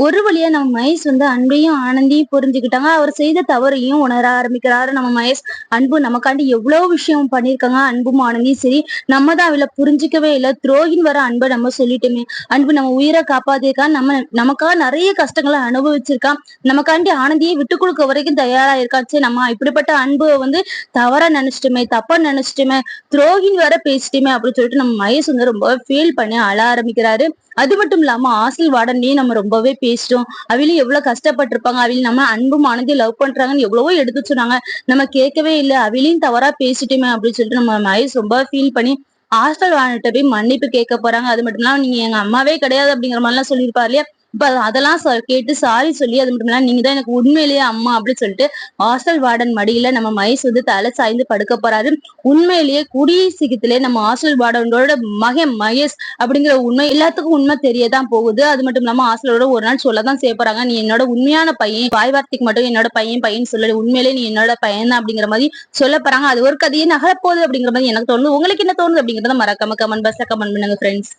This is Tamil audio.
ஒரு வழியா நம்ம மகேஷ் அன்பையும் ஆனந்தியும் புரிஞ்சுக்கிட்டாங்க. அவர் செய்த தவறையும் உணர ஆரம்பிக்கிறாரு நம்ம மகேஷ். அன்பு நமக்காண்டி எவ்வளவு விஷயம் பண்ணியிருக்காங்க. அன்பும் ஆனந்தியும் சரி, நம்ம தான் அவள புரிஞ்சுக்கவே இல்ல. துரோகின்னு வர அன்பை நம்ம சொல்லிட்டோமே. அன்பு நம்ம உயிரை காப்பாத்திருக்கா, நமக்காக நிறைய கஷ்டங்களை அனுபவிச்சிருக்கான். நமக்காண்டி ஆனந்தியை விட்டு கொடுக்க வரைக்கும் தயாரா இருக்காச்சு. நம்ம இப்படிப்பட்ட அன்பு தவறா நினைச்சிட்டுமே, தப்பா நினைச்சிட்டுமே, துரோகின்னு வர பேசிட்டுமே அப்படின்னு சொல்லிட்டு நம்ம மகேஷ் ரொம்ப ஃபீல் பண்ணி அழ ஆரம்பிக்கிறாரு. அது மட்டும் இல்லாம ஹாஸ்டல் வார்டன்லயும் நம்ம ரொம்பவே பேசிட்டோம். அவிலும் எவ்வளவு கஷ்டப்பட்டிருப்பாங்க. அவில நம்ம அன்பும் ஆனந்தையும் லவ் பண்றாங்கன்னு எவ்வளவோ எடுத்து சொன்னாங்க. நம்ம கேட்கவே இல்லை. அவிலையும் தவறா பேசிட்டுமே அப்படின்னு சொல்லிட்டு நம்ம மகேஷ் ரொம்ப ஃபீல் பண்ணி ஹாஸ்டல் வார்டன்ட்ட போய் மன்னிப்பு கேட்க போறாங்க. அது மட்டும் இல்லாம நீங்க எங்க அம்மாவே கிடையாது அப்படிங்கிற மாதிரி எல்லாம் சொல்லியிருப்பாரு இல்லையா. இப்ப அதெல்லாம் கேட்டு சாரி சொல்லி, அது மட்டும் இல்லாம நீங்க தான் எனக்கு உண்மையிலேயே அம்மா அப்படின்னு சொல்லிட்டு ஹாஸ்டல் வார்டன் மடியில நம்ம மகேஷ் தலை சாய்ந்து படுக்க போறாரு. உண்மையிலேயே கூடிய சீக்கிரத்திலே நம்ம ஹாஸ்டல் வார்டனோட மகன் மகேஷ் அப்படிங்கிற உண்மை எல்லாத்துக்கும் உண்மை தெரியதான் போகுது. அது மட்டும் இல்லாம ஹாஸ்டலோட ஒரு நாள் சொல்லதான் செய்யப்படுறாங்க. நீ என்னோட உண்மையான பையன், வாய் வார்த்தைக்கு மட்டும் என்னோட பையன் பையன் சொல்லல, உண்மையிலேயே நீ என்னோட பையன் தான் அப்படிங்கிற மாதிரி சொல்ல போறாங்க. அது ஒரு கதையே நகரப்போகுது அப்படிங்கிற மாதிரி எனக்கு தோணுது. உங்களுக்கு என்ன தோணுது அப்படிங்கறத மறக்காம கமெண்ட் பாக்ஸ்ல கமெண்ட் பண்ணுங்க ஃப்ரெண்ட்ஸ்.